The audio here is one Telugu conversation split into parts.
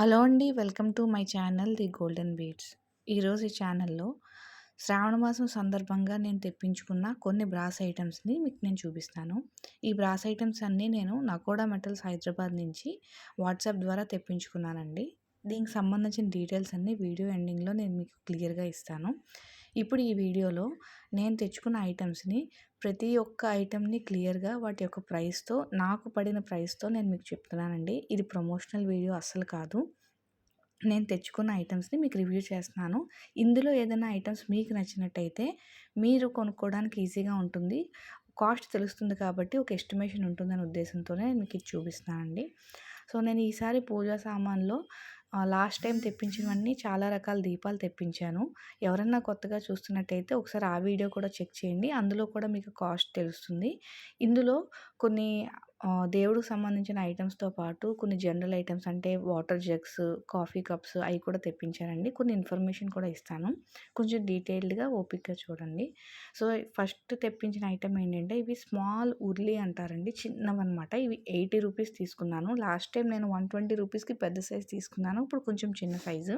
హలో అండి. Welcome to my channel the golden beads. ఈరోజు ఈ ఛానల్‌లో శ్రావణ మాసం సందర్భంగా నేను తెప్పించుకున్న కొన్ని బ్రాస్ ఐటమ్స్‌ని మీకు నేను చూపిస్తాను. ఈ బ్రాస్ ఐటమ్స్ అన్నీ నేను నకోడా మెటల్స్ హైదరాబాద్ నుంచి వాట్సాప్ ద్వారా తెప్పించుకున్నానండి. దీనికి సంబంధించిన డీటెయిల్స్ అన్నీ వీడియో ఎండింగ్‌లో నేను మీకు క్లియర్‌గా ఇస్తాను. ఇప్పుడు ఈ వీడియోలో నేను తెచ్చుకున్న ఐటమ్స్‌ని ప్రతి ఒక్క ఐటెంని క్లియర్‌గా వాటి యొక్క ప్రైస్‌తో నాకు పడిన ప్రైస్‌తో నేను మీకు చెప్తున్నానండి. ఇది ప్రమోషనల్ వీడియో అస్సలు కాదు. నేను తెచ్చుకున్న ఐటమ్స్‌ని మీకు రివ్యూ చేస్తున్నాను. ఇందులో ఏదైనా ఐటమ్స్ మీకు నచ్చినట్టయితే మీరు కొనుక్కోవడానికి ఈజీగా ఉంటుంది. కాస్ట్ తెలుస్తుంది కాబట్టి ఒక ఎస్టిమేషన్ ఉంటుందనే ఉద్దేశంతోనే మీకు ఇది చూపిస్తున్నానండి. సో, నేను ఈసారి పూజా సామాన్‌లో లాస్ట్ టైం తెప్పించినవన్నీ చాలా రకాల దీపాలు తెప్పించాను. ఎవరన్నా కొత్తగా చూస్తున్నట్టయితే ఒకసారి ఆ వీడియో కూడా చెక్ చేయండి. అందులో కూడా మీకు కాస్ట్ తెలుస్తుంది. ఇందులో కొన్ని దేవుడికి సంబంధించిన ఐటమ్స్‌తో పాటు కొన్ని జనరల్ ఐటమ్స్ అంటే వాటర్ జగ్స్, కాఫీ కప్స్ అయి కూడా తెప్పించానండి. కొన్ని ఇన్ఫర్మేషన్ కూడా ఇస్తాను. కొంచెం డీటెయిల్డ్‌గా ఓపికగా చూడండి. సో, ఫస్ట్ తెప్పించిన ఐటమ్ ఏంటంటే ఇవి స్మాల్ ఉర్లి అంటారండి. చిన్నవన్నమాట. ఇవి 80 రూపీస్ తీసుకున్నాను. లాస్ట్ టైం నేను 120 రూపీస్‌కి పెద్ద సైజ్ తీసుకున్నాను. ఇప్పుడు కొంచెం చిన్న సైజు.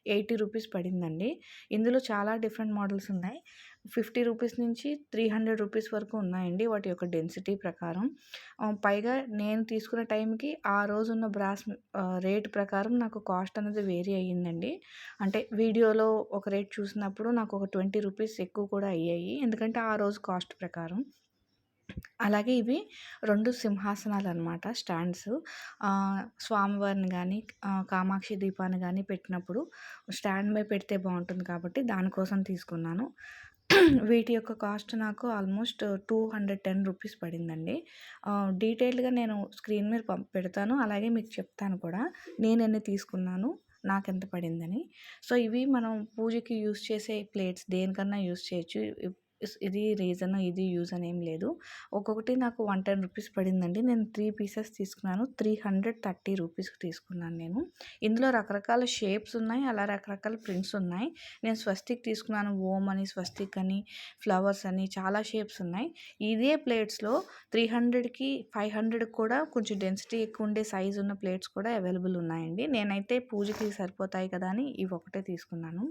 80 రూపీస్ పడిందండి. ఇందులో చాలా డిఫరెంట్ మోడల్స్ ఉన్నాయి. 50 రూపీస్ నుంచి 300 రూపీస్ వరకు ఉన్నాయండి వాటి యొక్క డెన్సిటీ ప్రకారం. పైగా నేను తీసుకున్న టైంకి ఆ రోజున్న బ్రాస్ రేట్ ప్రకారం నాకు కాస్ట్ అనేది వేరీ అయ్యిందండి. అంటే వీడియోలో ఒక రేట్ చూసినప్పుడు నాకు ఒక 20 రూపీస్ ఎక్కువ కూడా అయ్యాయి. ఎందుకంటే ఆ రోజు కాస్ట్ ప్రకారం. అలాగే ఇవి 2 సింహాసనాలనమాట స్టాండ్స్. స్వామివారిని గానీ, కామాక్షి దీపాన్ని గానీ పెట్టినప్పుడు స్టాండ్ మీద పెడితే బావుంటుంది కాబట్టి దానికోసం తీసుకున్నాను. వీటి యొక్క కాస్ట్ నాకు ఆల్మోస్ట్ 210 రూపీస్ పడిందండి. డీటెయిల్డ్‌గా నేను స్క్రీన్ మీద పెడతాను. అలాగే మీకు చెప్తాను కూడా నేనెన్ని తీసుకున్నాను, నాకెంత పడిందని. సో, ఇవి మనం పూజకి యూజ్ చేసే ప్లేట్స్ దేనికన్నా యూజ్ చేయొచ్చు. ఇది రీజన్, ఇది యూజ్ అని ఏం లేదు. ఒక్కొక్కటి నాకు 110 రూపీస్ పడిందండి. నేను 3 పీసెస్ తీసుకున్నాను. 330 రూపీస్‌కి తీసుకున్నాను నేను. ఇందులో రకరకాల షేప్స్ ఉన్నాయి. అలా రకరకాల ప్రింట్స్ ఉన్నాయి. నేను స్వస్తిక్ తీసుకున్నాను. ఓం అని, స్వస్తిక్ అని, ఫ్లవర్స్ అని చాలా షేప్స్ ఉన్నాయి. ఇదే ప్లేట్స్‌లో 300కి, 500కి కూడా కొంచెం డెన్సిటీ ఎక్కువ ఉండే సైజ్ ఉన్న ప్లేట్స్ కూడా అవైలబుల్ ఉన్నాయండి. నేనైతే పూజకి సరిపోతాయి కదా అని ఇవి ఒకటే తీసుకున్నాను.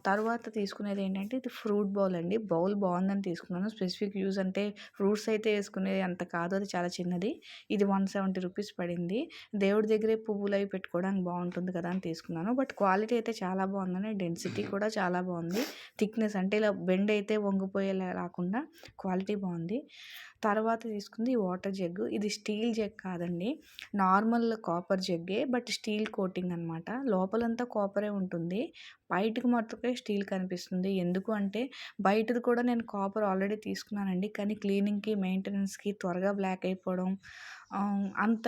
తరువాత తీసుకునేది ఏంటంటే ఇది ఫ్రూట్ బౌల్ అండి. బౌల్ బాగుందని తీసుకున్నాను. స్పెసిఫిక్ యూజ్ అంటే ఫ్రూట్స్ అయితే వేసుకునేది అంత కాదు. అది చాలా చిన్నది. ఇది 170 రూపీస్ పడింది. దేవుడి దగ్గరే పువ్వులు అవి పెట్టుకోవడానికి బాగుంటుంది కదా అని తీసుకున్నాను. బట్ క్వాలిటీ అయితే చాలా బాగుందని, డెన్సిటీ కూడా చాలా బాగుంది. థిక్నెస్ అంటే ఇలా బెండ్ అయితే వంగిపోయేలా రాకుండా క్వాలిటీ బాగుంది. తర్వాత తీసుకుంది ఈ వాటర్ జగ్గు. ఇది స్టీల్ జగ్ కాదండి. నార్మల్ కాపర్ జగ్గే. బట్ స్టీల్ కోటింగ్ అనమాట. లోపలంతా కాపరే ఉంటుంది. బయటకు మట్టుకే స్టీల్ కనిపిస్తుంది. ఎందుకు అంటే బయటది కూడా నేను కాపర్ ఆల్రెడీ తీసుకున్నానండి. కానీ క్లీనింగ్‌కి, మెయింటెనెన్స్‌కి త్వరగా బ్లాక్ అయిపోవడం, అంత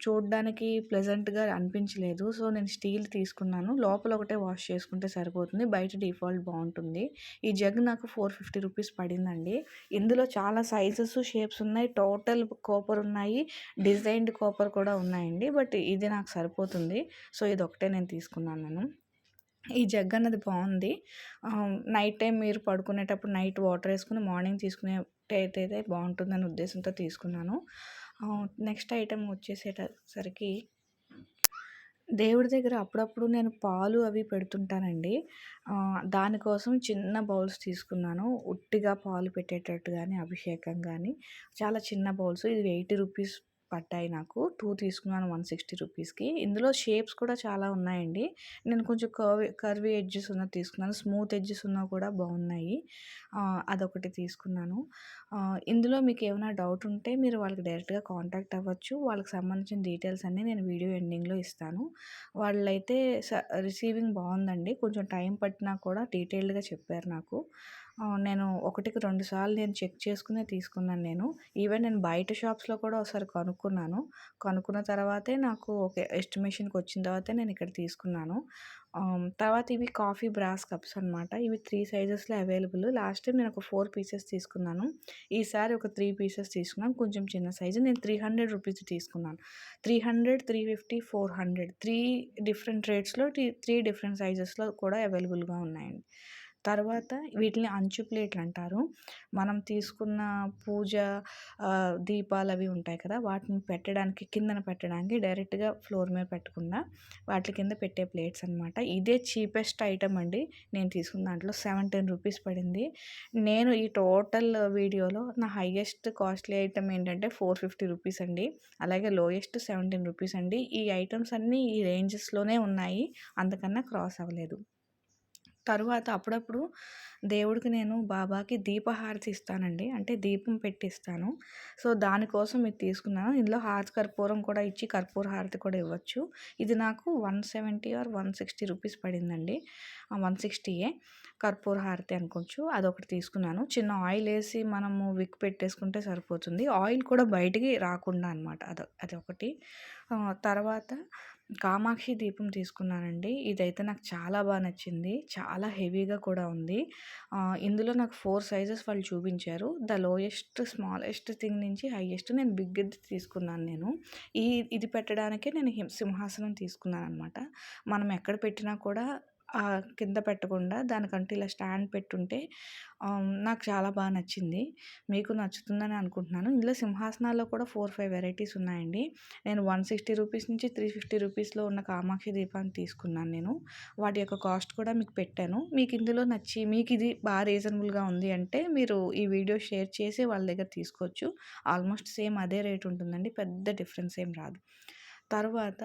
చూడడానికి ప్లెజెంట్‌గా అనిపించలేదు. సో, నేను స్టీల్ తీసుకున్నాను. లోపల ఒకటే వాష్ చేసుకుంటే సరిపోతుంది. బయట డిఫాల్ట్ బాగుంటుంది. ఈ జగ్ నాకు 450 రూపీస్ పడిందండి. ఇందులో చాలా సైజెస్, షేప్స్ ఉన్నాయి. టోటల్ కాపర్ ఉన్నాయి. డిజైన్డ్ కాపర్ కూడా ఉన్నాయండి. బట్ ఇది నాకు సరిపోతుంది. సో, ఇదొకటే నేను తీసుకున్నాను. ఈ జగ్ అన్నది బాగుంది. నైట్ టైం మీరు పడుకునేటప్పుడు నైట్ వాటర్ వేసుకుని మార్నింగ్ తీసుకునేటైతే బాగుంటుందనే ఉద్దేశంతో తీసుకున్నాను. నెక్స్ట్ ఐటెం వచ్చేసేటసరికి దేవుడి దగ్గర అప్పుడప్పుడు నేను పాలు అవి పెడుతుంటానండి. దానికోసం చిన్న బౌల్స్ తీసుకున్నాను. ఉట్టిగా పాలు పెట్టేటట్టు గానీ, అభిషేకం గానీ చాలా చిన్న బౌల్స్. ఇది 80 రూపీస్ పడ్డాయి నాకు. 2 తీసుకున్నాను 160 రూపీస్‌కి. ఇందులో షేప్స్ కూడా చాలా ఉన్నాయండి. నేను కొంచెం కర్వీ ఎడ్జెస్ ఉన్నది తీసుకున్నాను. స్మూత్ ఎడ్జెస్ ఉన్నవి కూడా బాగున్నాయి. అదొకటి తీసుకున్నాను. ఇందులో మీకేమైనా డౌట్ ఉంటే మీరు వాళ్ళకి డైరెక్ట్‌గా కాంటాక్ట్ అవ్వచ్చు. వాళ్ళకి సంబంధించిన డీటెయిల్స్ అన్నీ నేను వీడియో ఎండింగ్‌లో ఇస్తాను. వాళ్ళైతే రిసీవింగ్ బాగుందండి. కొంచెం టైం పట్టినా కూడా డీటెయిల్డ్‌గా చెప్పారు నాకు. నేను ఒకటికి 2 సార్లు నేను చెక్ చేసుకునే తీసుకున్నాను నేను. ఈవెన్ నేను బయట షాప్స్‌లో కూడా ఒకసారి కనుక్కున్నాను. కనుక్కున్న తర్వాతే నాకు ఓకే ఎస్టిమేషన్‌కి వచ్చిన తర్వాతే నేను ఇక్కడ తీసుకున్నాను. తర్వాత ఇవి కాఫీ బ్రాస్ కప్స్ అనమాట. ఇవి 3 సైజెస్‌లో అవైలబుల్. లాస్ట్ టైం నేను ఒక 4 పీసెస్ తీసుకున్నాను. ఈసారి ఒక 3 పీసెస్ తీసుకున్నాను. కొంచెం చిన్న సైజు. నేను 300 రూపీస్ తీసుకున్నాను. 300, 350, 400 3 డిఫరెంట్ రేట్స్‌లో 3 డిఫరెంట్ సైజెస్‌లో కూడా అవైలబుల్‌గా ఉన్నాయండి. తర్వాత వీటిని అంచు ప్లేట్లంటారు. మనం తీసుకున్న పూజ దీపాలవి ఉంటాయి కదా! వాటిని పెట్టడానికి కిందన పెట్టడానికి డైరెక్ట్‌గా ఫ్లోర్ మీద పెట్టకుండా వాటి కింద పెట్టే ప్లేట్స్ అనమాట. ఇదే చీపెస్ట్ ఐటెమ్ అండి. నేను తీసుకున్న దాంట్లో రూ. 17 పడింది. నేను ఈ టోటల్ వీడియోలో నా హైయెస్ట్ కాస్ట్‌లీ ఐటెమ్ ఏంటంటే రూ. 450 అండి. అలాగే లోయెస్ట్ రూ. 17 అండి. ఈ ఐటెమ్స్ అన్నీ ఈ రేంజెస్‌లోనే ఉన్నాయి. అంతకన్నా క్రాస్ అవ్వలేదు. తరువాత అప్పుడప్పుడు దేవుడికి నేను బాబాకి దీపహారతి ఇస్తానండి. అంటే దీపం పెట్టిస్తాను. సో, దానికోసం ఇది తీసుకున్నాను. ఇందులో హారతి కర్పూరం కూడా ఇచ్చి కర్పూర హారతి కూడా ఇవ్వచ్చు. ఇది నాకు 170 ఆర్ 160 రూపీస్ పడిందండి. 160యే కర్పూర హారతి అనుకోవచ్చు. అదొకటి తీసుకున్నాను. చిన్న ఆయిలేసి మనము విక్ పెట్టేసుకుంటే సరిపోతుంది. ఆయిల్ కూడా బయటికి రాకుండా అనమాట. అదొకటి. తర్వాత కామాక్షి దీపం తీసుకున్నానండి. ఇదైతే నాకు చాలా నచ్చింది. చాలా హెవీగా కూడా ఉంది. ఇందులో నాకు 4 సైజెస్ వాళ్ళు చూపించారు. ద లోయెస్ట్, స్మాలెస్ట్ థింగ్ నుంచి హైయెస్ట్ నేను బిగ్గది తీసుకున్నాను నేను. ఇది పెట్టడానికే నేను సింహాసనం తీసుకున్నాననమాట. మనం ఎక్కడ పెట్టినా కూడా కింద పెట్టకుండా దానికంటూ ఇలా స్టాండ్ పెట్టుంటే నాకు చాలా నచ్చింది. మీకు నచ్చుతుందని అనుకుంటున్నాను. ఇందులో సింహాసనాల్లో కూడా 4, 5 వెరైటీస్ ఉన్నాయండి. నేను 160 రూపీస్ నుంచి 350 రూపీస్‌లో ఉన్న కామాక్షి దీపాన్ని తీసుకున్నాను నేను. వాటి యొక్క కాస్ట్ కూడా మీకు పెట్టాను. మీకు ఇందులో నచ్చి మీకిది రీజనబుల్‌గా ఉంది అంటే మీరు ఈ వీడియో షేర్ చేసి వాళ్ళ దగ్గర తీసుకోవచ్చు. ఆల్మోస్ట్ సేమ్ అదే రేట్ ఉంటుందండి. పెద్ద డిఫరెన్స్ ఏం రాదు. తర్వాత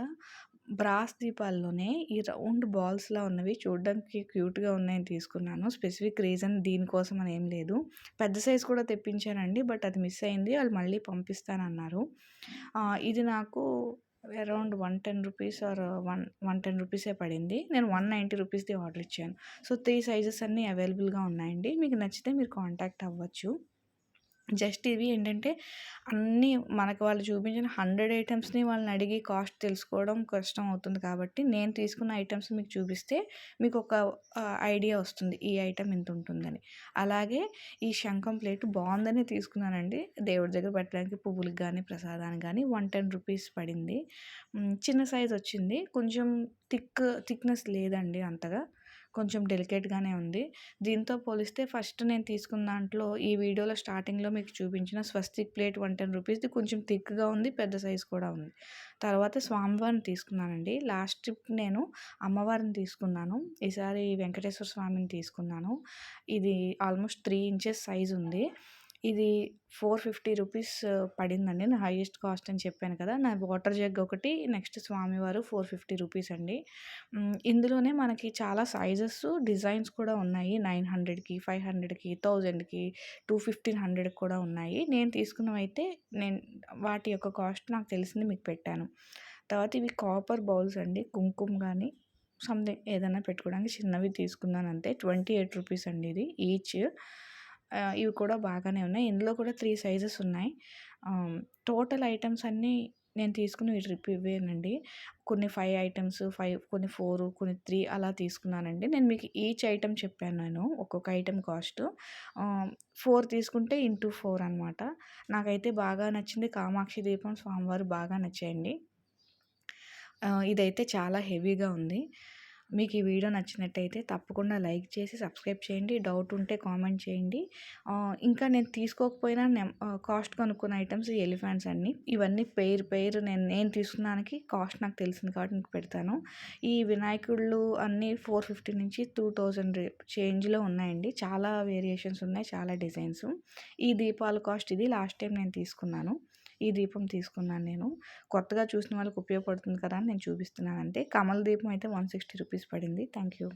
బ్రాస్ దీపాల్లోనే ఈ రౌండ్ బాల్స్‌లా ఉన్నవి చూడడానికి క్యూట్‌గా ఉన్నాయని తీసుకున్నాను. స్పెసిఫిక్ రీజన్ దీనికోసం అని ఏం లేదు. పెద్ద సైజ్ కూడా తెప్పించానండి. బట్ అది మిస్ అయింది. వాళ్ళు మళ్ళీ పంపిస్తానన్నారు. ఇది నాకు అరౌండ్ 110 రూపీస్ ఆర్ 110 రూపీసే పడింది. నేను 190 రూపీస్‌ది ఆర్డర్ ఇచ్చాను. సో, 3 సైజెస్ అన్నీ అవైలబుల్‌గా ఉన్నాయండి. మీకు నచ్చితే మీరు కాంటాక్ట్ అవ్వచ్చు. జస్ట్ ఇవి ఏంటంటే అన్నీ మనకు వాళ్ళు చూపించిన 100 ఐటెమ్స్‌ని వాళ్ళని అడిగి కాస్ట్ తెలుసుకోవడం కష్టం అవుతుంది కాబట్టి, నేను తీసుకున్న ఐటెమ్స్ మీకు చూపిస్తే మీకు ఒక ఐడియా వస్తుంది. ఈ ఐటెమ్ ఇంత ఉంటుందని. అలాగే ఈ శంఖం ప్లేట్ బాగుందని తీసుకున్నానండి. దేవుడి దగ్గర పెట్టడానికి పువ్వులకి గానీ, ప్రసాదానికి గానీ 110 రూపీస్ పడింది. చిన్న సైజ్ వచ్చింది. కొంచెం థిక్‌నెస్ లేదండి అంతగా. కొంచెం డెలికేట్‌గానే ఉంది. దీంతో పోలిస్తే ఫస్ట్ నేను తీసుకున్న దాంట్లో ఈ వీడియోలో స్టార్టింగ్‌లో మీకు చూపించిన స్వస్తిక్ ప్లేట్ 110 రూపీస్‌ది కొంచెం థిక్‌గా ఉంది. పెద్ద సైజ్ కూడా ఉంది. తర్వాత స్వామివారిని తీసుకున్నానండి. లాస్ట్ ట్రిప్ నేను అమ్మవారిని తీసుకున్నాను. ఈసారి వెంకటేశ్వర స్వామిని తీసుకున్నాను. ఇది ఆల్మోస్ట్ 3 ఇంచెస్ సైజ్ ఉంది. ఇది 450 రూపీస్ పడిందండి. నా హైయెస్ట్ కాస్ట్ అని చెప్పాను కదా! నా వాటర్ జగ్ ఒకటి, నెక్స్ట్ స్వామివారు 450 రూపీస్ అండి. ఇందులోనే మనకి చాలా సైజెస్, డిజైన్స్ కూడా ఉన్నాయి. 900కి, 500కి, 1000కి, 1500కి కూడా ఉన్నాయి. నేను తీసుకున్నవైతే వాటి యొక్క కాస్ట్ నాకు తెలిసింది మీకు పెట్టాను. తర్వాత ఇవి కాపర్ బౌల్స్ అండి. కుంకుమ గానీ, సంథింగ్ ఏదైనా పెట్టుకోవడానికి చిన్నవి తీసుకున్నాను అంతే. 28 రూపీస్ అండి ఇది ఈచ్. ఇవి కూడా బాగానే ఉన్నాయి. ఇందులో కూడా 3 సైజెస్ ఉన్నాయి. టోటల్ ఐటెమ్స్ అన్నీ నేను తీసుకున్న ఈ ట్రిప్ ఇవేనండి. కొన్ని 5 ఐటెమ్స్, కొన్ని 4, కొన్ని 3 అలా తీసుకున్నానండి. నేను మీకు ఈచ్ ఐటెమ్ చెప్పాను నేను. ఒక్కొక్క ఐటెమ్ కాస్ట్. 4 తీసుకుంటే ఇంటూ 4 అనమాట. నాకైతే బాగా నచ్చింది కామాక్షి దీపం, స్వామివారు బాగా నచ్చాయండి. ఇదైతే చాలా హెవీగా ఉంది. మీకు ఈ వీడియో నచ్చినట్టయితే తప్పకుండా లైక్ చేసి సబ్స్క్రైబ్ చేయండి. డౌట్ ఉంటే కామెంట్ చేయండి. ఇంకా నేను తీసుకోకపోయినా కాస్ట్ కనుక్కున్న ఐటమ్స్ ఈ ఎలిఫెంట్స్ అన్నీ. ఇవన్నీ పెయిర్ నేను తీసుకున్న దానికి కాస్ట్ నాకు తెలిసింది కాబట్టి మీకు పెడతాను. ఈ వినాయకుళ్ళు అన్నీ 450 నుంచి 2000 చేంజ్‌లో ఉన్నాయండి. చాలా వేరియేషన్స్ ఉన్నాయి. చాలా డిజైన్స్. ఈ దీపాల కాస్ట్ ఇది. లాస్ట్ టైం నేను తీసుకున్నాను. ఈ దీపం తీసుకున్నాను నేను. కొత్తగా చూసిన వాళ్ళకి ఉపయోగపడుతుంది కదా అని నేను చూపిస్తున్నాను అంతే. కమల దీపం అయితే 160 రూపీస్ పడింది. Thank you.